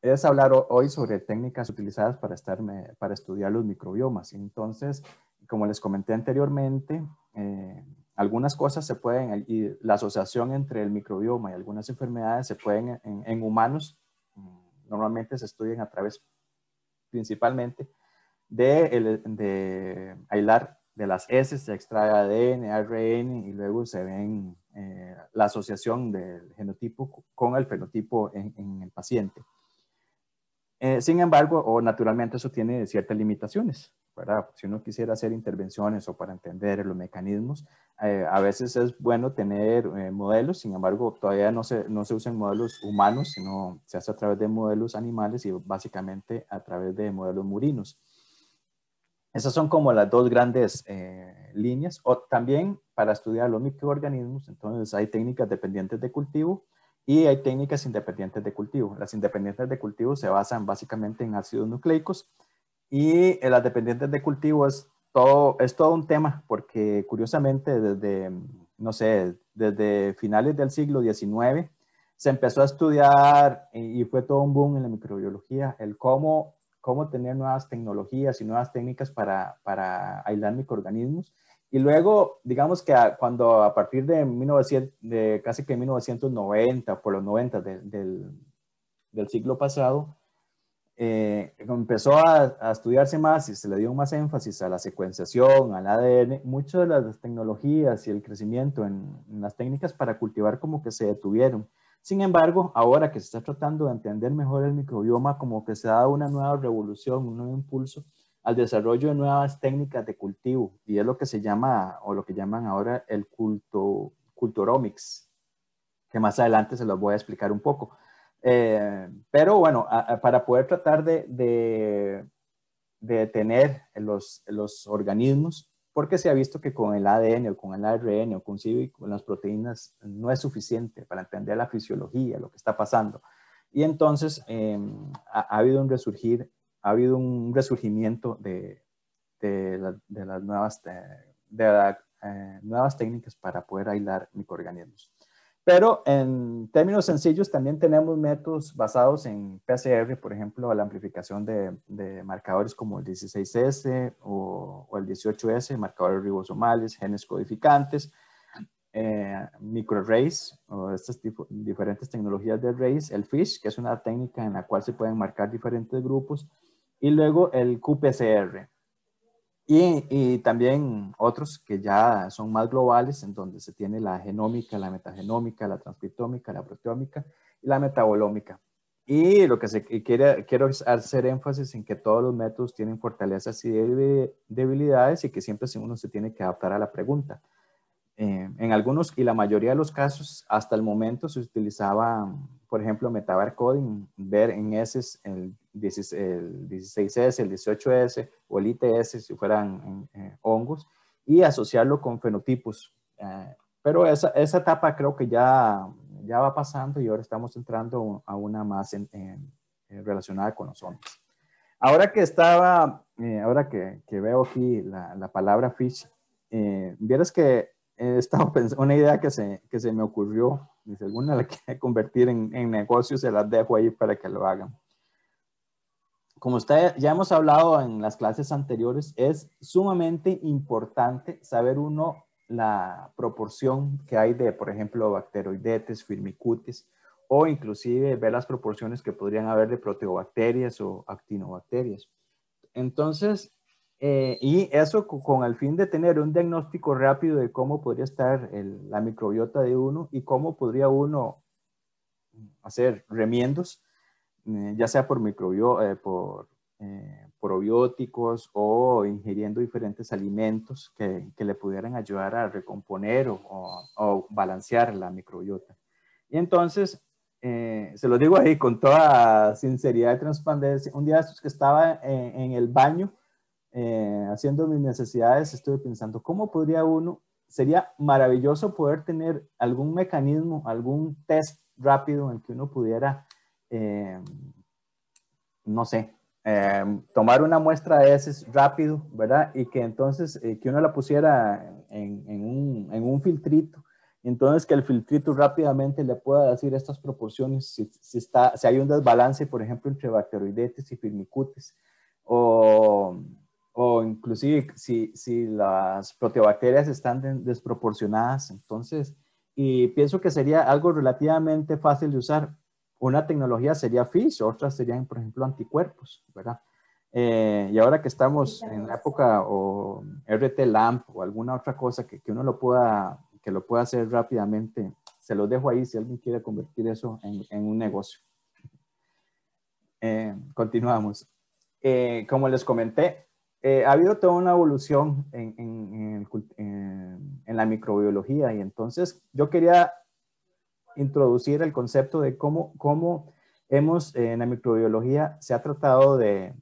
es hablar hoy sobre técnicas utilizadas para estudiar los microbiomas. Entonces, como les comenté anteriormente, algunas cosas se pueden, y la asociación entre el microbioma y algunas enfermedades se pueden en humanos, normalmente se estudian a través principalmente de aislar de las heces, se extrae ADN, ARN y luego se ven la asociación del genotipo con el fenotipo en el paciente. Sin embargo, o naturalmente eso tiene ciertas limitaciones, ¿verdad? Si uno quisiera hacer intervenciones o para entender los mecanismos, a veces es bueno tener modelos, sin embargo, todavía no se usan modelos humanos, sino se hace a través de modelos animales y básicamente a través de modelos murinos. Esas son como las dos grandes líneas. O también para estudiar los microorganismos, entonces hay técnicas dependientes de cultivo y hay técnicas independientes de cultivo. Las independientes de cultivo se basan básicamente en ácidos nucleicos y las dependientes de cultivo es todo un tema porque curiosamente desde, no sé, desde finales del siglo XIX se empezó a estudiar y fue todo un boom en la microbiología, el cómo tener nuevas tecnologías y nuevas técnicas para aislar microorganismos. Y luego, digamos que cuando a partir de, casi que 1990, por los 90 del siglo pasado, empezó a estudiarse más y se le dio más énfasis a la secuenciación, al ADN, muchas de las tecnologías y el crecimiento en las técnicas para cultivar como que se detuvieron. Sin embargo, ahora que se está tratando de entender mejor el microbioma, como que se da una nueva revolución, un nuevo impulso al desarrollo de nuevas técnicas de cultivo, y es lo que se llama, o lo que llaman ahora el culturomics, que más adelante se los voy a explicar un poco. Pero bueno, para poder tratar de detener los organismos, porque se ha visto que con el ADN o con el ARN o con las proteínas no es suficiente para entender la fisiología, lo que está pasando. Y entonces ha habido ha habido un resurgimiento de las nuevas técnicas para poder aislar microorganismos. Pero en términos sencillos también tenemos métodos basados en PCR, por ejemplo, la amplificación de marcadores como el 16S o el 18S, marcadores ribosomales, genes codificantes, microarrays o estas diferentes tecnologías de arrays, el FISH, que es una técnica en la cual se pueden marcar diferentes grupos, y luego el qPCR. Y también otros que ya son más globales, en donde se tiene la genómica, la metagenómica, la transcriptómica, la proteómica y la metabolómica. Y lo que quiero hacer énfasis en que todos los métodos tienen fortalezas y debilidades y que siempre uno se tiene que adaptar a la pregunta. En algunos y la mayoría de los casos, hasta el momento se utilizaba, por ejemplo, metabarcoding, ver en S el 16S, el 18S o el ITS si fueran hongos y asociarlo con fenotipos. Pero esa etapa creo que ya va pasando y ahora estamos entrando a una más relacionada con los hongos. Ahora ahora que veo aquí la palabra fish, vieras que he estado pensando, una idea que se me ocurrió, y si alguna la quiere convertir en negocio, se las dejo ahí para que lo hagan. Como usted ya hemos hablado en las clases anteriores, es sumamente importante saber uno la proporción que hay de, por ejemplo, bacteroidetes, firmicutes, o inclusive ver las proporciones que podrían haber de proteobacterias o actinobacterias. Entonces, y eso con el fin de tener un diagnóstico rápido de cómo podría estar la microbiota de uno y cómo podría uno hacer remiendos, ya sea por probióticos o ingiriendo diferentes alimentos que le pudieran ayudar a recomponer o balancear la microbiota. Y entonces, se lo digo ahí con toda sinceridad y transparencia, un día que estaba en el baño haciendo mis necesidades, estuve pensando, ¿cómo podría uno? Sería maravilloso poder tener algún mecanismo, algún test rápido en que uno pudiera, no sé, tomar una muestra de heces rápido, ¿verdad? Y que entonces, que uno la pusiera en un filtrito. Entonces, que el filtrito rápidamente le pueda decir estas proporciones, si hay un desbalance, por ejemplo, entre bacteroidetes y firmicutes, o inclusive si las proteobacterias están desproporcionadas. Entonces, y pienso que sería algo relativamente fácil de usar. Una tecnología sería FISH, otras serían, por ejemplo, anticuerpos, ¿verdad? Y ahora que estamos en la época o RT-LAMP o alguna otra cosa que uno lo pueda hacer rápidamente, se los dejo ahí si alguien quiere convertir eso en un negocio. Continuamos. Como les comenté, ha habido toda una evolución en la microbiología, y entonces yo quería introducir el concepto de cómo hemos, en la microbiología, se ha tratado de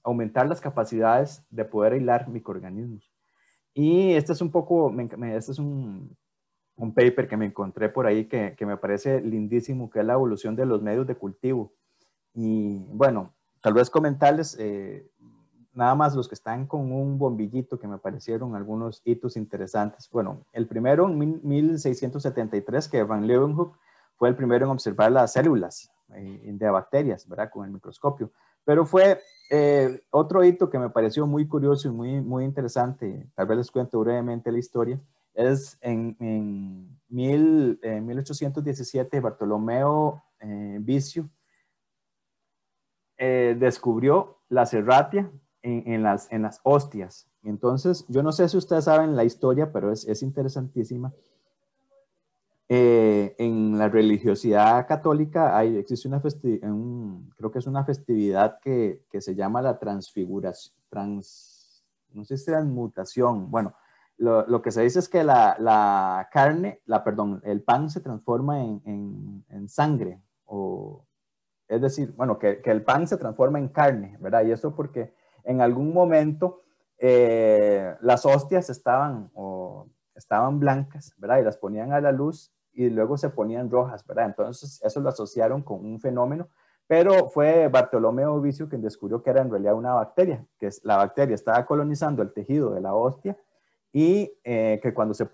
aumentar las capacidades de poder aislar microorganismos. Y este es un poco, este es un paper que me encontré por ahí que me parece lindísimo, que es la evolución de los medios de cultivo. Y bueno, tal vez comentarles nada más los que están con un bombillito, que me parecieron algunos hitos interesantes. Bueno, el primero en 1673, que Van Leeuwenhoek fue el primero en observar las células de bacterias, ¿verdad? Con el microscopio. Pero fue otro hito que me pareció muy curioso y muy interesante. Tal vez les cuento brevemente la historia. Es en 1817, Bartolomeo Vicio descubrió la serratia en las hostias. Entonces, yo no sé si ustedes saben la historia, pero es interesantísima. En la religiosidad católica existe creo que es una festividad que se llama la transfiguración, no sé si transmutación. Bueno, lo que se dice es que la carne, perdón, el pan se transforma en sangre, es decir, bueno, que el pan se transforma en carne, ¿verdad? Y eso porque en algún momento las hostias estaban blancas, ¿verdad? Y las ponían a la luz y luego se ponían rojas, ¿verdad? Entonces eso lo asociaron con un fenómeno, pero fue Bartolomeo Vicio quien descubrió que era en realidad una bacteria, la bacteria estaba colonizando el tejido de la hostia, y que cuando se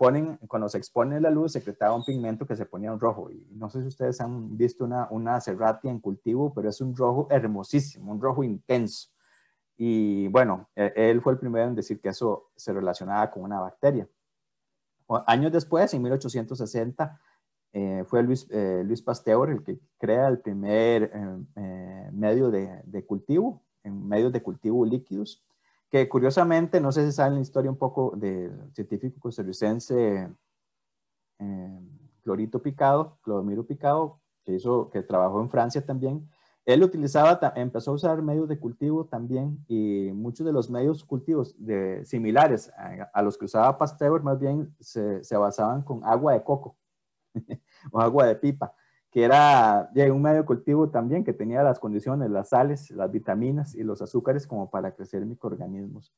expone la luz secretaba un pigmento que se ponía en rojo. Y no sé si ustedes han visto una serratia en cultivo, pero es un rojo hermosísimo, un rojo intenso. Y bueno, él fue el primero en decir que eso se relacionaba con una bacteria. Años después, en 1860, fue Luis Pasteur el que crea el primer medio de cultivo, en medios de cultivo líquidos, que curiosamente, no sé si saben la historia un poco del científico costarricense Clodomiro Picado, que trabajó en Francia también. Él empezó a usar medios de cultivo también, y muchos de los medios cultivos similares a los que usaba Pasteur más bien se basaban con agua de coco o agua de pipa, que era un medio de cultivo también que tenía las condiciones, las sales, las vitaminas y los azúcares como para crecer microorganismos.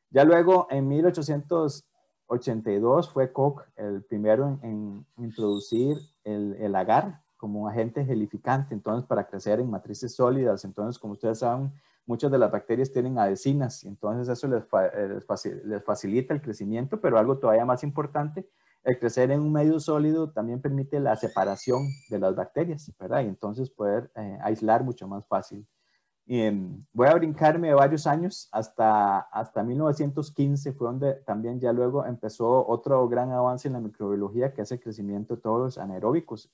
Ya luego, en 1882, fue Koch el primero en introducir el agar como agente gelificante, entonces para crecer en matrices sólidas. Entonces, como ustedes saben, muchas de las bacterias tienen adhesinas, y entonces eso les facilita el crecimiento, pero algo todavía más importante, el crecer en un medio sólido también permite la separación de las bacterias, ¿verdad? Y entonces poder aislar mucho más fácil. Voy a brincarme varios años hasta 1915, fue donde también ya luego empezó otro gran avance en la microbiología, que es el crecimiento de todos los anaerobios,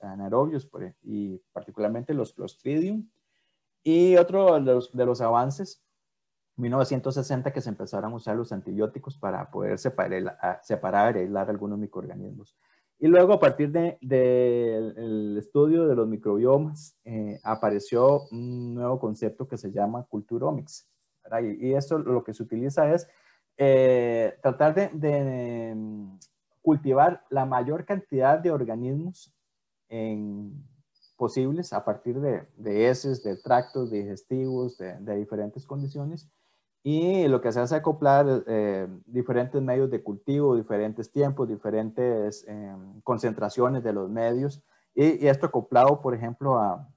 y particularmente los Clostridium. Y otro de los avances, 1960, que se empezaron a usar los antibióticos para poder separar y aislar algunos microorganismos. Y luego, a partir del estudio de los microbiomas, apareció un nuevo concepto que se llama culturomics, ¿verdad? Y esto lo que se utiliza es tratar de cultivar la mayor cantidad de organismos posibles a partir de heces, de tractos digestivos, de diferentes condiciones. Y lo que se hace es acoplar diferentes medios de cultivo, diferentes tiempos, diferentes concentraciones de los medios, y esto acoplado, por ejemplo, a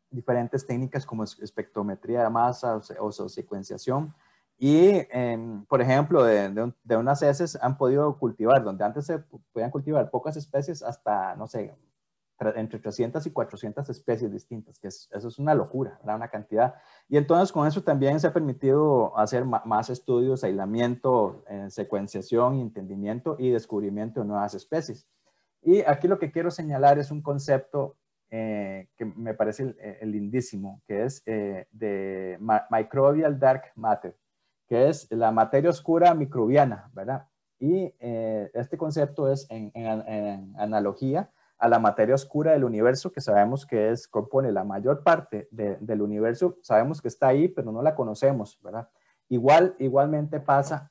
diferentes técnicas como espectrometría de masa o secuenciación, Y, por ejemplo, de unas heces han podido cultivar, donde antes se podían cultivar pocas especies, hasta, no sé, entre 300 y 400 especies distintas, que eso es una locura, ¿verdad? Una cantidad. Y entonces con eso también se ha permitido hacer más estudios, aislamiento, secuenciación, entendimiento y descubrimiento de nuevas especies. Y aquí lo que quiero señalar es un concepto que me parece lindísimo, que es de Microbial Dark Matter, que es la materia oscura microbiana, ¿verdad? Y este concepto es en analogía a la materia oscura del universo, que sabemos que compone la mayor parte del universo, sabemos que está ahí, pero no la conocemos, ¿verdad? Igualmente pasa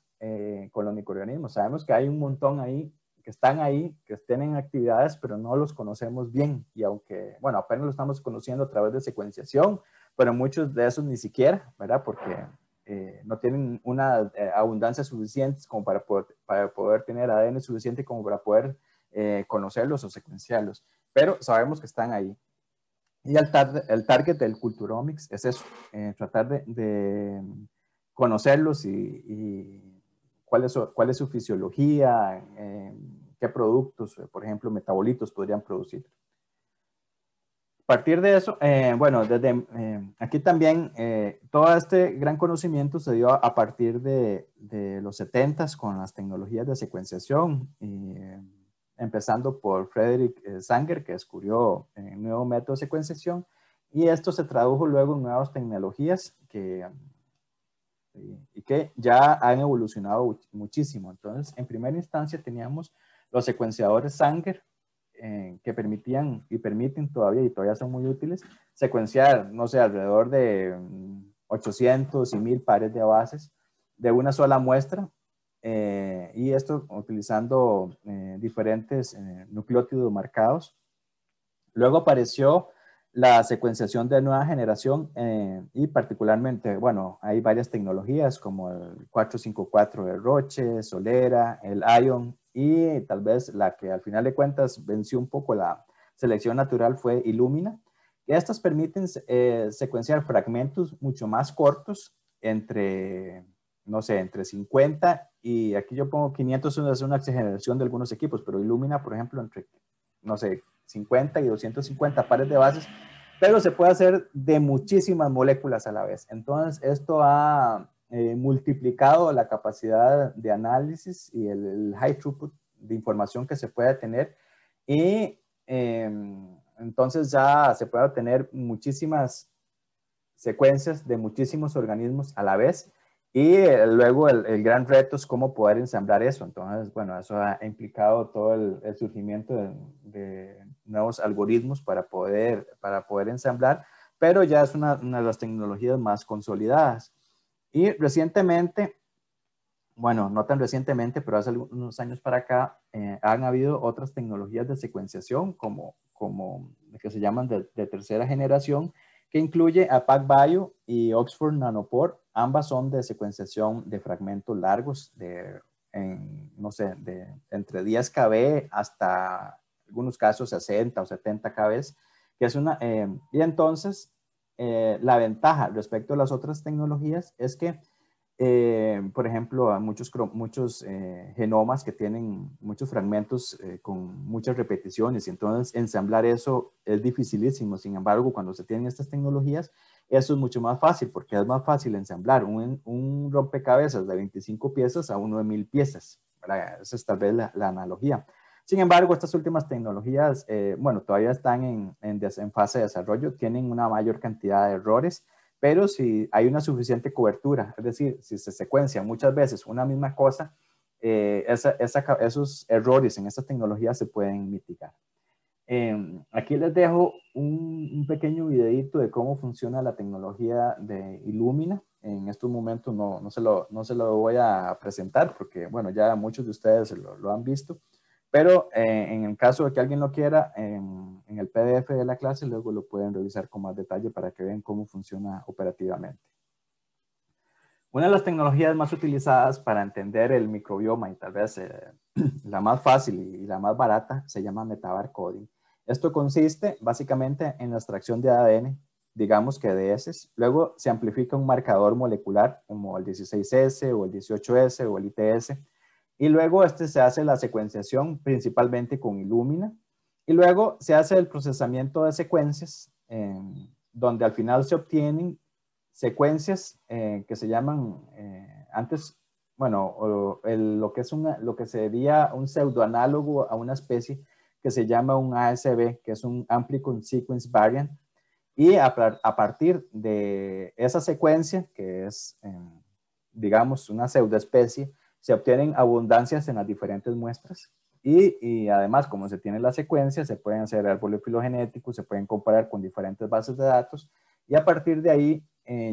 con los microorganismos, sabemos que hay un montón ahí, que están ahí, que tienen actividades, pero no los conocemos bien, y aunque, bueno, apenas lo estamos conociendo a través de secuenciación, pero muchos de esos ni siquiera, ¿verdad? Porque no tienen una abundancia suficiente como para poder tener ADN suficiente como para poder conocerlos o secuenciarlos, pero sabemos que están ahí. Y el target del Culturomics es eso, tratar de conocerlos y cuál es su fisiología, qué productos, por ejemplo, metabolitos podrían producir. A partir de eso, bueno, desde aquí también todo este gran conocimiento se dio a partir de los 70s con las tecnologías de secuenciación, empezando por Frederick Sanger, que descubrió un nuevo método de secuenciación, y esto se tradujo luego en nuevas tecnologías y que ya han evolucionado muchísimo. Entonces, en primera instancia teníamos los secuenciadores Sanger, que permitían y permiten todavía, y todavía son muy útiles, secuenciar, no sé, alrededor de 800 y 1000 pares de bases de una sola muestra, y esto utilizando diferentes nucleótidos marcados. Luego apareció la secuenciación de nueva generación y particularmente, bueno, hay varias tecnologías como el 454 de Roche, Solera, el ION, y tal vez la que al final de cuentas venció un poco la selección natural fue Illumina. Estas permiten secuenciar fragmentos mucho más cortos entre, no sé, entre 50 y aquí yo pongo 500, es una exageración de algunos equipos, pero Illumina, por ejemplo, entre, no sé, 50 y 250 pares de bases, pero se puede hacer de muchísimas moléculas a la vez. Entonces, esto ha multiplicado la capacidad de análisis y el high throughput de información que se puede tener, y entonces ya se puede obtener muchísimas secuencias de muchísimos organismos a la vez. Y luego el gran reto es cómo poder ensamblar eso. Entonces, bueno, eso ha implicado todo el surgimiento de nuevos algoritmos para poder ensamblar, pero ya es una de las tecnologías más consolidadas. Y recientemente, bueno, no tan recientemente, pero hace unos años para acá, han habido otras tecnologías de secuenciación como que se llaman de tercera generación, que incluye a PacBio y Oxford Nanopore. Ambas son de secuenciación de fragmentos largos, no sé, entre 10 kb hasta algunos casos 60 o 70 kb, que es y entonces la ventaja respecto a las otras tecnologías es que por ejemplo, a muchos genomas que tienen muchos fragmentos con muchas repeticiones, y entonces ensamblar eso es dificilísimo. Sin embargo, cuando se tienen estas tecnologías, eso es mucho más fácil, porque es más fácil ensamblar un rompecabezas de 25 piezas a uno de 1000 piezas. ¿Verdad? Esa es tal vez la analogía. Sin embargo, estas últimas tecnologías, bueno, todavía están en fase de desarrollo, tienen una mayor cantidad de errores, pero si hay una suficiente cobertura, es decir, si se secuencia muchas veces una misma cosa, esos errores en esta tecnología se pueden mitigar. Aquí les dejo un pequeño videito de cómo funciona la tecnología de Illumina. En estos momentos no se lo voy a presentar porque, bueno, ya muchos de ustedes lo han visto. Pero en el caso de que alguien lo quiera, en el PDF de la clase, luego lo pueden revisar con más detalle para que vean cómo funciona operativamente. Una de las tecnologías más utilizadas para entender el microbioma, y tal vez la más fácil y la más barata, se llama metabarcoding. Esto consiste básicamente en la extracción de ADN digamos que de heces. Luego se amplifica un marcador molecular como el 16S o el 18S o el ITS. Y luego se hace la secuenciación principalmente con Illumina. Y luego se hace el procesamiento de secuencias, donde al final se obtienen secuencias que se llaman antes, bueno, lo que sería un pseudoanálogo a una especie que se llama un ASV, que es un Amplicon Sequence Variant. Y a partir de esa secuencia, que es, digamos, una pseudoespecie, se obtienen abundancias en las diferentes muestras. Y además, como se tiene la secuencia, se pueden hacer árboles filogenéticos, se pueden comparar con diferentes bases de datos, y a partir de ahí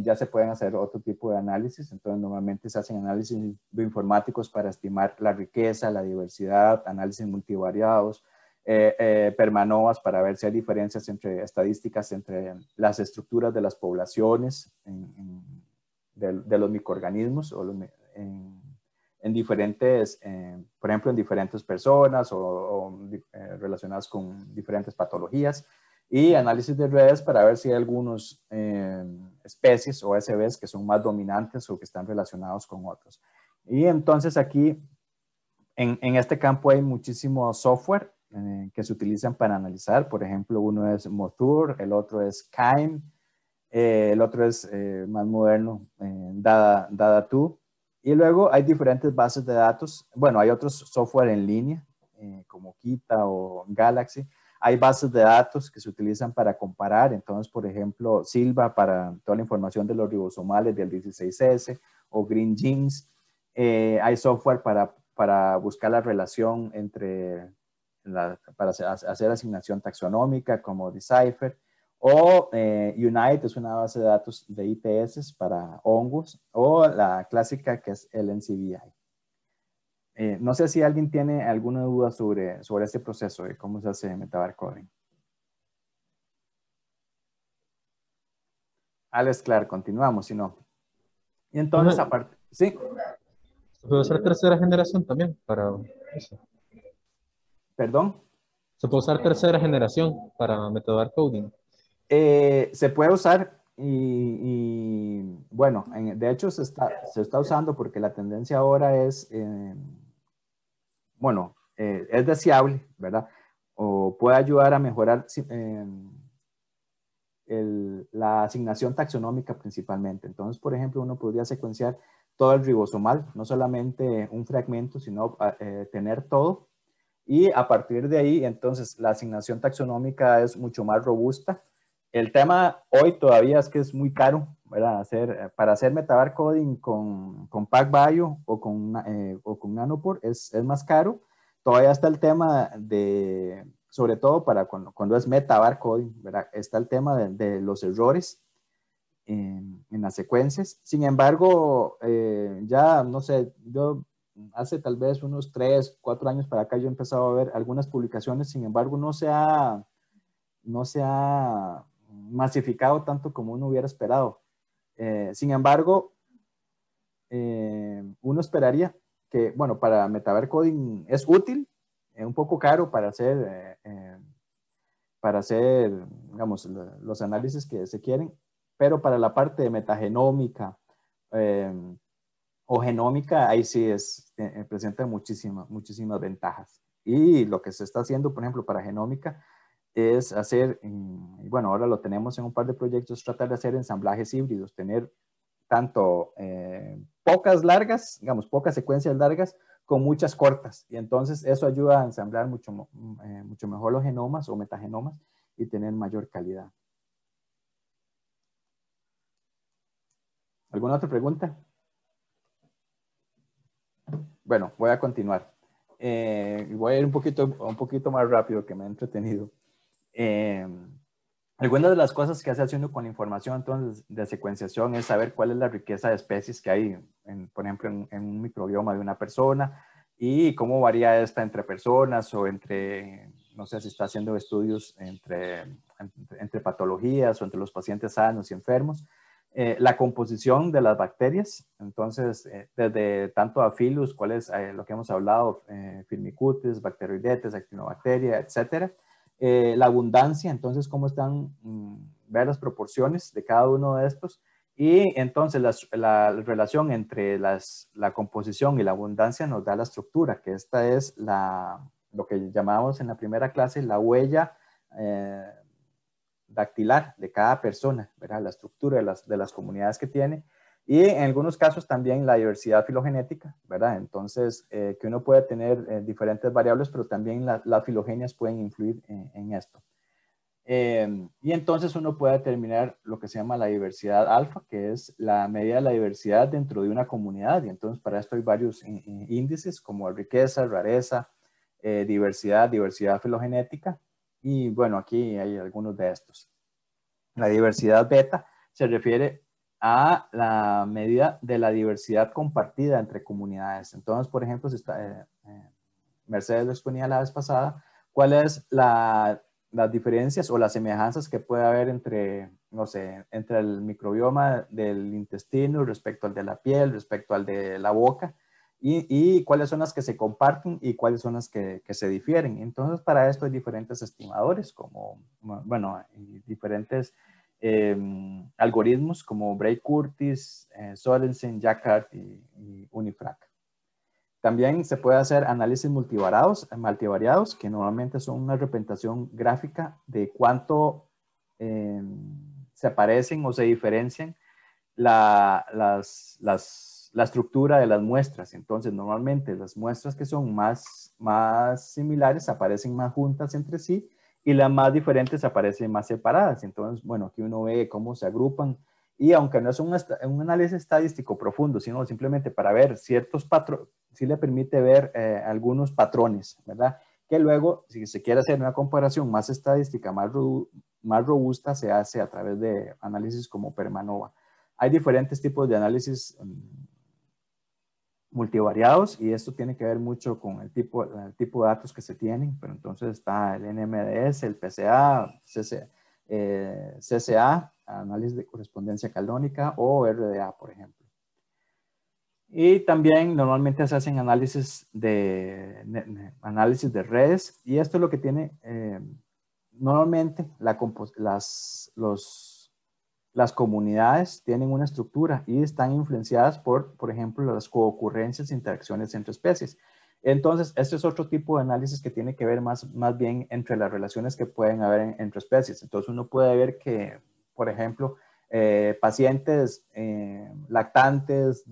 ya se pueden hacer otro tipo de análisis. Entonces, normalmente se hacen análisis bioinformáticos para estimar la riqueza, la diversidad, análisis multivariados, permanovas para ver si hay diferencias entre estadísticas entre las estructuras de las poblaciones de los microorganismos o en diferentes, por ejemplo, en diferentes personas o relacionadas con diferentes patologías, y análisis de redes para ver si hay algunos especies o SBs que son más dominantes o que están relacionados con otros. Y entonces aquí, en este campo hay muchísimo software que se utilizan para analizar. Por ejemplo, uno es Mothur, el otro es KIME, el otro es más moderno, Dada2. Y luego hay diferentes bases de datos. Bueno, hay otros software en línea, como Kita o Galaxy. Hay bases de datos que se utilizan para comparar. Entonces, por ejemplo, Silva para toda la información de los ribosomales del 16S o Green Genes. Hay software para buscar la relación entre, para hacer asignación taxonómica como Decipher. O Unite es una base de datos de IPS para hongos, o la clásica que es el NCBI. No sé si alguien tiene alguna duda sobre este proceso de cómo se hace metabarcoding. Alex, claro, continuamos, si no. Y entonces, aparte, ¿sí? ¿Se puede usar tercera generación también para eso? ¿Perdón? ¿Se puede usar tercera generación para metadar coding? Se puede usar bueno, de hecho se está usando porque la tendencia ahora es, bueno, es deseable, ¿verdad? O puede ayudar a mejorar la asignación taxonómica principalmente. Entonces, por ejemplo, uno podría secuenciar todo el ribosomal, no solamente un fragmento, sino tener todo. Y a partir de ahí, entonces, la asignación taxonómica es mucho más robusta. El tema hoy todavía es que es muy caro, ¿verdad? Para hacer metabarcoding con PacBio o con Nanopore es más caro. Todavía está el tema de, sobre todo para cuando es metabarcoding, ¿verdad? Está el tema de los errores en las secuencias. Sin embargo, ya, no sé, yo hace tal vez unos 3, 4 años para acá yo he empezado a ver algunas publicaciones. Sin embargo, no se ha masificado tanto como uno hubiera esperado. Sin embargo, uno esperaría que, bueno, para metabarcoding es útil, un poco caro para hacer, digamos, los análisis que se quieren, pero para la parte de metagenómica o genómica, ahí sí presenta muchísimas ventajas. Y lo que se está haciendo, por ejemplo, para genómica, es hacer, bueno, ahora lo tenemos en un par de proyectos, tratar de hacer ensamblajes híbridos, tener tanto pocas largas, digamos, pocas secuencias largas con muchas cortas. Y entonces eso ayuda a ensamblar mucho mejor los genomas o metagenomas y tener mayor calidad. ¿Alguna otra pregunta? Bueno, voy a continuar. Voy a ir un poquito más rápido, que me he entretenido. Algunas de las cosas que hace haciendo con la información entonces de secuenciación es saber cuál es la riqueza de especies que hay, por ejemplo, en un microbioma de una persona, y cómo varía esta entre personas o entre, no sé si está haciendo estudios entre patologías o entre los pacientes sanos y enfermos. La composición de las bacterias, entonces, desde tanto Bacillus, cuál es lo que hemos hablado, Firmicutes, Bacteroidetes, Actinobacteria, etcétera. La abundancia, entonces, cómo están ver las proporciones de cada uno de estos. Y entonces la relación entre la composición y la abundancia nos da la estructura, que esta es lo que llamamos en la primera clase la huella dactilar de cada persona, ¿verdad? La estructura de las comunidades que tiene. Y en algunos casos también la diversidad filogenética, ¿verdad? Entonces, que uno puede tener diferentes variables, pero también las filogenias pueden influir en esto. Y entonces uno puede determinar lo que se llama la diversidad alfa, que es la medida de la diversidad dentro de una comunidad. Y entonces para esto hay varios índices como riqueza, rareza, diversidad filogenética. Y bueno, aquí hay algunos de estos. La diversidad beta se refiere a la medida de la diversidad compartida entre comunidades. Entonces, por ejemplo, si está, Mercedes lo exponía la vez pasada, ¿cuál es las diferencias o las semejanzas que puede haber entre, no sé, entre el microbioma del intestino respecto al de la piel, respecto al de la boca? Y cuáles son las que se comparten y cuáles son las que se difieren. Entonces, para esto hay diferentes estimadores, como, bueno, diferentes algoritmos como Bray-Curtis, Sorensen, Jacquard y Unifrac. También se puede hacer análisis multivariados, que normalmente son una representación gráfica de cuánto se parecen o se diferencian la estructura de las muestras. Entonces, normalmente las muestras que son más similares aparecen más juntas entre sí y las más diferentes aparecen más separadas. Entonces, bueno, aquí uno ve cómo se agrupan. Y aunque no es un análisis estadístico profundo, sino simplemente para ver ciertos patrones, sí le permite ver algunos patrones, ¿verdad? Que luego, si se quiere hacer una comparación más estadística, más robusta, se hace a través de análisis como Permanova. Hay diferentes tipos de análisis multivariados y esto tiene que ver mucho con el tipo de datos que se tienen, pero entonces está el NMDS, el PCA, CCA, análisis de correspondencia canónica o RDA, por ejemplo. Y también normalmente se hacen análisis de redes y esto es lo que tiene normalmente las comunidades tienen una estructura y están influenciadas por ejemplo, las coocurrencias e interacciones entre especies. Entonces, este es otro tipo de análisis que tiene que ver más bien entre las relaciones que pueden haber entre especies. Entonces, uno puede ver que, por ejemplo, pacientes lactantes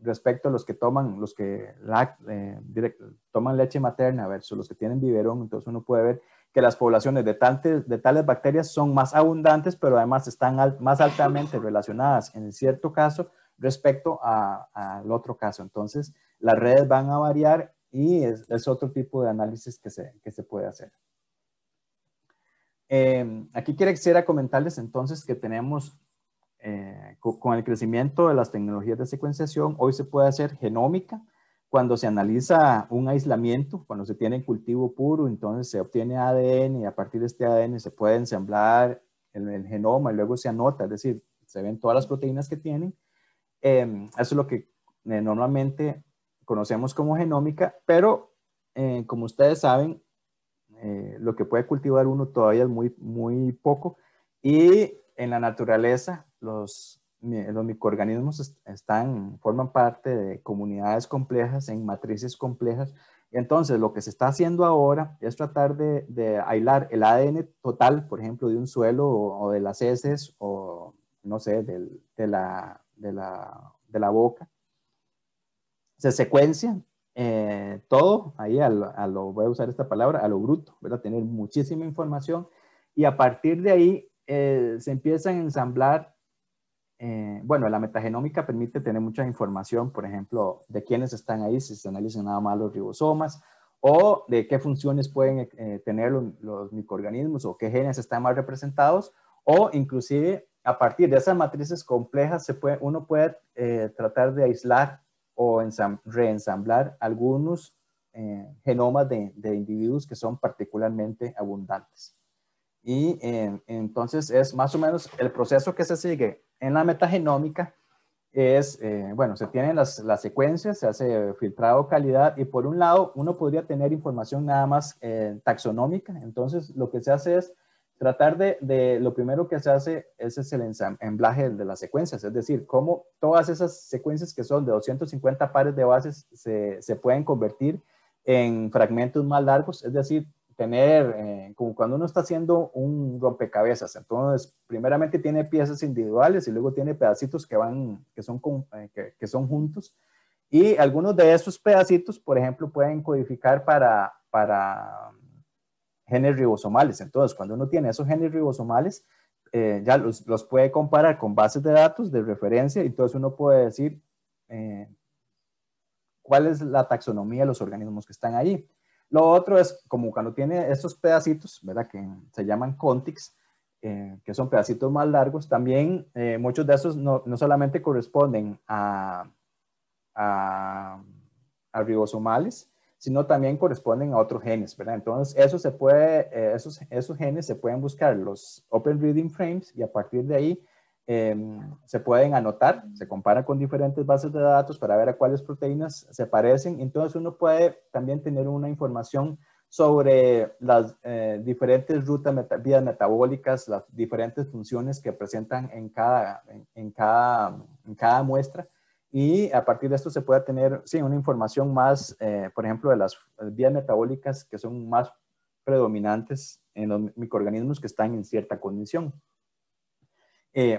respecto a los que toman leche materna versus los que tienen biberón, entonces uno puede ver que las poblaciones de tales bacterias son más abundantes, pero además están más altamente relacionadas en cierto caso respecto al otro caso. Entonces, las redes van a variar y es otro tipo de análisis que se puede hacer. Aquí quisiera comentarles entonces que tenemos, con el crecimiento de las tecnologías de secuenciación, hoy se puede hacer genómica. Cuando se analiza un aislamiento, cuando se tiene cultivo puro, entonces se obtiene ADN y a partir de este ADN se puede ensamblar el genoma y luego se anota, es decir, se ven todas las proteínas que tienen. Eso es lo que normalmente conocemos como genómica, pero como ustedes saben, lo que puede cultivar uno todavía es muy poco y en la naturaleza los microorganismos forman parte de comunidades complejas, en matrices complejas. Entonces, lo que se está haciendo ahora es tratar de aislar el ADN total, por ejemplo, de un suelo o de las heces o, no sé, de la boca. Se secuencia todo ahí voy a usar esta palabra, a lo bruto, ¿verdad? Tener muchísima información y a partir de ahí se empiezan a ensamblar. Bueno, la metagenómica permite tener mucha información, por ejemplo, de quiénes están ahí, si se analizan nada más los ribosomas, o de qué funciones pueden tener los microorganismos, o qué genes están más representados, o inclusive a partir de esas matrices complejas uno puede tratar de aislar o reensamblar algunos genomas de individuos que son particularmente abundantes. Y entonces es más o menos el proceso que se sigue en la metagenómica es, bueno, se tienen las secuencias, se hace filtrado calidad y por un lado uno podría tener información nada más taxonómica. Entonces lo que se hace es tratar lo primero que se hace es el ensamblaje de las secuencias, es decir, cómo todas esas secuencias que son de 250 pares de bases se pueden convertir en fragmentos más largos, es decir, tener, como cuando uno está haciendo un rompecabezas, entonces primeramente tiene piezas individuales y luego tiene pedacitos que son juntos, y algunos de esos pedacitos, por ejemplo, pueden codificar para genes ribosomales. Entonces, cuando uno tiene esos genes ribosomales, ya los puede comparar con bases de datos de referencia, y entonces uno puede decir cuál es la taxonomía de los organismos que están ahí. Lo otro es, como cuando tiene estos pedacitos, ¿verdad? Que se llaman contigs, que son pedacitos más largos, también muchos de esos no solamente corresponden a ribosomales, sino también corresponden a otros genes, ¿verdad? Entonces, esos genes se pueden buscar los Open Reading Frames, y a partir de ahí se pueden anotar, se comparan con diferentes bases de datos para ver a cuáles proteínas se parecen. Entonces, uno puede también tener una información sobre las diferentes vías metabólicas, las diferentes funciones que presentan en cada muestra. Y a partir de esto se puede tener, sí, una información más, por ejemplo, de las vías metabólicas que son más predominantes en los microorganismos que están en cierta condición.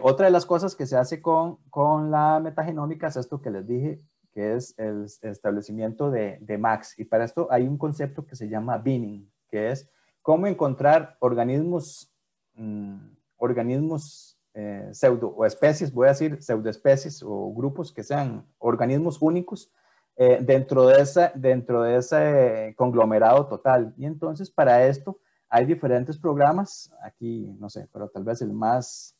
Otra de las cosas que se hace con la metagenómica es esto que les dije, que es el establecimiento de MACs. Y para esto hay un concepto que se llama binning, que es cómo encontrar organismos pseudo o especies, voy a decir pseudoespecies o grupos que sean organismos únicos dentro de ese conglomerado total. Y entonces para esto hay diferentes programas, aquí no sé, pero tal vez el más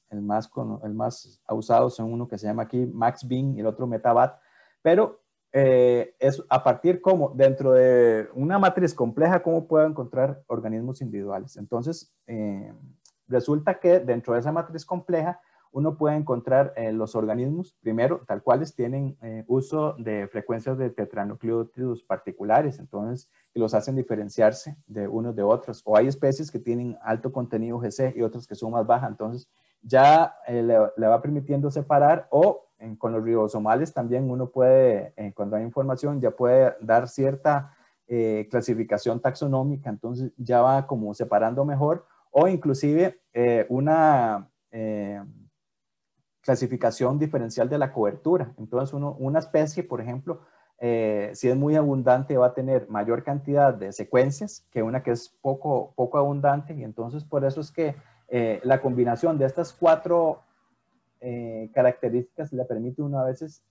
usado son uno que se llama aquí MaxBin y el otro MetaBat, pero es a partir como dentro de una matriz compleja, cómo puedo encontrar organismos individuales. Entonces, resulta que dentro de esa matriz compleja uno puede encontrar los organismos, primero, tal cuales tienen uso de frecuencias de tetranucleótidos particulares, entonces, que los hacen diferenciarse de unos de otros. O hay especies que tienen alto contenido GC y otras que son más bajas, entonces ya le va permitiendo separar. O con los ribosomales también uno puede, cuando hay información, ya puede dar cierta clasificación taxonómica, entonces ya va como separando mejor, o inclusive una clasificación diferencial de la cobertura. Entonces una especie, por ejemplo, si es muy abundante, va a tener mayor cantidad de secuencias que una que es poco abundante, y entonces por eso es que la combinación de estas cuatro características le permite uno a veces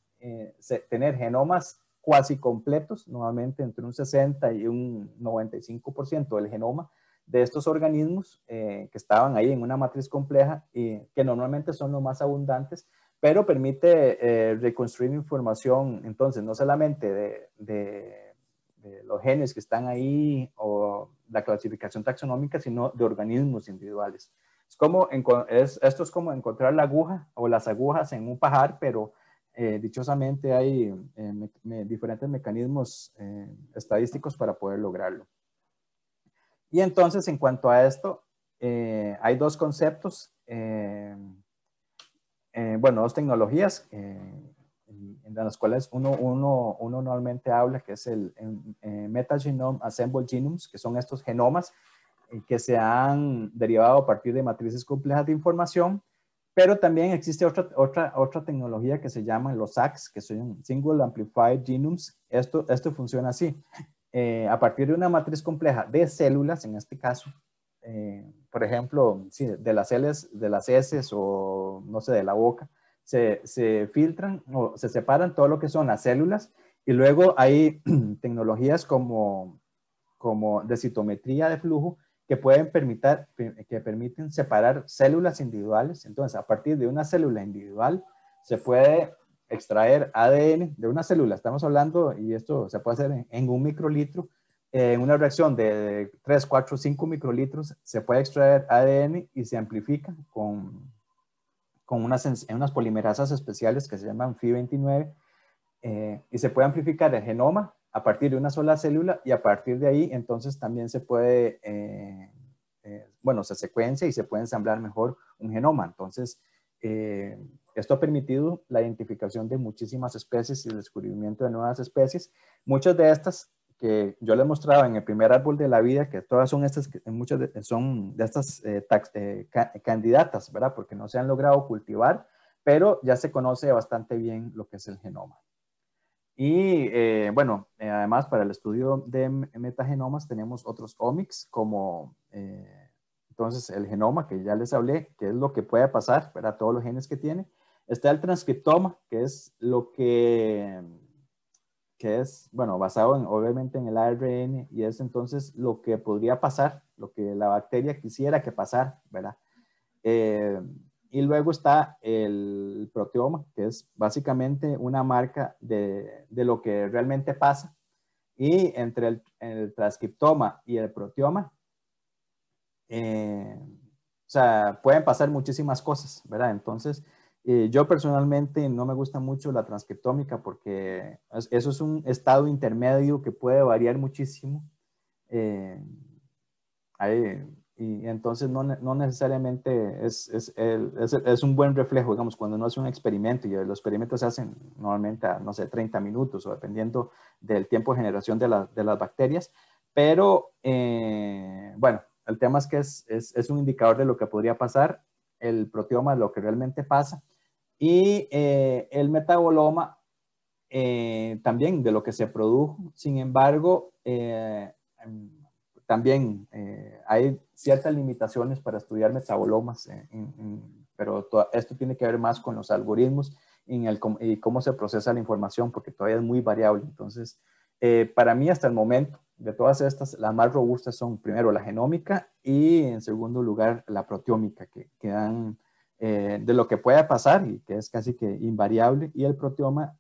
tener genomas cuasi completos, nuevamente entre un 60 y un 95% del genoma de estos organismos que estaban ahí en una matriz compleja y que normalmente son los más abundantes, pero permite reconstruir información, entonces, no solamente de los genes que están ahí o la clasificación taxonómica, sino de organismos individuales. Esto es como encontrar la aguja o las agujas en un pajar, pero dichosamente hay diferentes mecanismos estadísticos para poder lograrlo. Y entonces, en cuanto a esto, hay dos conceptos, dos tecnologías en las cuales uno normalmente habla, que es el Metagenome Assembled Genomes, que son estos genomas que se han derivado a partir de matrices complejas de información, pero también existe otra tecnología que se llama los SAGs, que son Single Amplified Genomes. Esto funciona así. A partir de una matriz compleja de células, en este caso, por ejemplo, sí, de las heces o no sé, de la boca, se filtran o se separan todo lo que son las células, y luego hay tecnologías como de citometría de flujo que permiten separar células individuales. Entonces, a partir de una célula individual se puede extraer ADN de una célula. Estamos hablando, y esto se puede hacer en un microlitro, en una reacción de 3, 4, 5 microlitros, se puede extraer ADN y se amplifica con unas polimerasas especiales que se llaman Fi29, y se puede amplificar el genoma a partir de una sola célula, y a partir de ahí entonces también se puede bueno, se secuencia y se puede ensamblar mejor un genoma. Entonces, esto ha permitido la identificación de muchísimas especies y el descubrimiento de nuevas especies. Muchas de estas que yo les mostraba en el primer árbol de la vida, que todas son estas, muchas son de estas candidatas, ¿verdad? Porque no se han logrado cultivar, pero ya se conoce bastante bien lo que es el genoma. Y bueno, además para el estudio de metagenomas tenemos otros omics como entonces el genoma que ya les hablé, que es lo que puede pasar, ¿verdad? Todos los genes que tiene. Está el transcriptoma, que es lo que es, bueno, basado obviamente en el ARN y es entonces lo que podría pasar, lo que la bacteria quisiera que pasara, ¿verdad? Y luego está el proteoma, que es básicamente una marca de lo que realmente pasa. Y entre el transcriptoma y el proteoma, o sea, pueden pasar muchísimas cosas, ¿verdad? Entonces, yo personalmente no me gusta mucho la transcriptómica porque eso es un estado intermedio que puede variar muchísimo. Y entonces no necesariamente es un buen reflejo, digamos, cuando uno hace un experimento y los experimentos se hacen normalmente a, no sé, 30 minutos o dependiendo del tiempo de generación de las bacterias, pero bueno, el tema es que es un indicador de lo que podría pasar, el proteoma es lo que realmente pasa y el metaboloma también de lo que se produjo, sin embargo, también hay ciertas limitaciones para estudiar metabolomas, pero esto tiene que ver más con los algoritmos y cómo se procesa la información, porque todavía es muy variable. Entonces, para mí hasta el momento, de todas estas, las más robustas son primero la genómica y en segundo lugar la proteómica, que dan de lo que pueda pasar y que es casi que invariable, y el proteoma,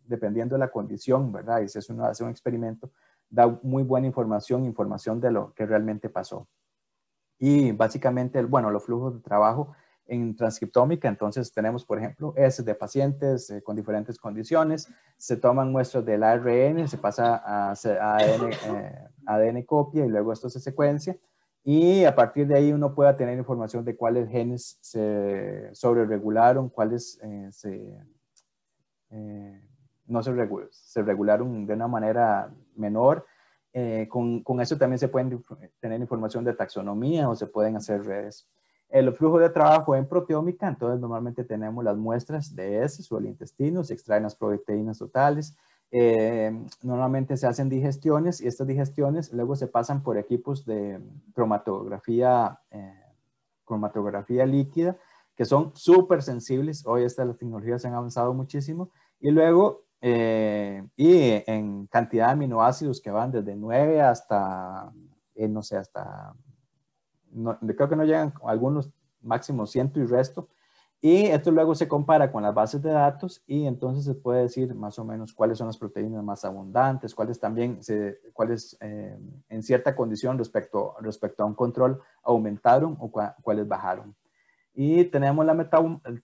dependiendo de la condición, ¿verdad? Y si uno hace un experimento, da muy buena información de lo que realmente pasó. Y básicamente, bueno, los flujos de trabajo en transcriptómica, entonces tenemos, por ejemplo, de pacientes con diferentes condiciones, se toman muestras del ARN, se pasa a ADN copia y luego esto se secuencia. Y a partir de ahí uno pueda tener información de cuáles genes se sobreregularon, cuáles no se regularon de una manera menor. Con eso también se pueden tener información de taxonomía o se pueden hacer redes. El flujo de trabajo en proteómica, entonces normalmente tenemos las muestras de heces o el intestino, se extraen las proteínas totales. Normalmente se hacen digestiones y estas digestiones luego se pasan por equipos de cromatografía líquida, que son súper sensibles. Hoy las tecnologías han avanzado muchísimo. Y luego, y en cantidad de aminoácidos que van desde 9 hasta, no sé, hasta, creo que no llegan algunos máximos 100 y resto. Y esto luego se compara con las bases de datos y entonces se puede decir más o menos cuáles son las proteínas más abundantes, cuáles también, cuáles en cierta condición respecto a un control aumentaron o cuáles bajaron. Y tenemos la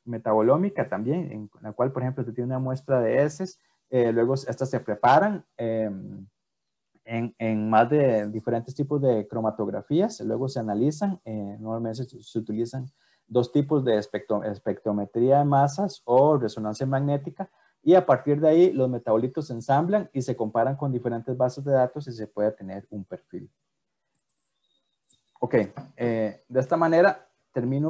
metabolómica también, en la cual, por ejemplo, se tiene una muestra de heces, luego estas se preparan en más de diferentes tipos de cromatografías, luego se analizan, normalmente se utilizan dos tipos de espectrometría de masas o resonancia magnética, y a partir de ahí los metabolitos se ensamblan y se comparan con diferentes bases de datos y se puede tener un perfil. Ok, de esta manera termino.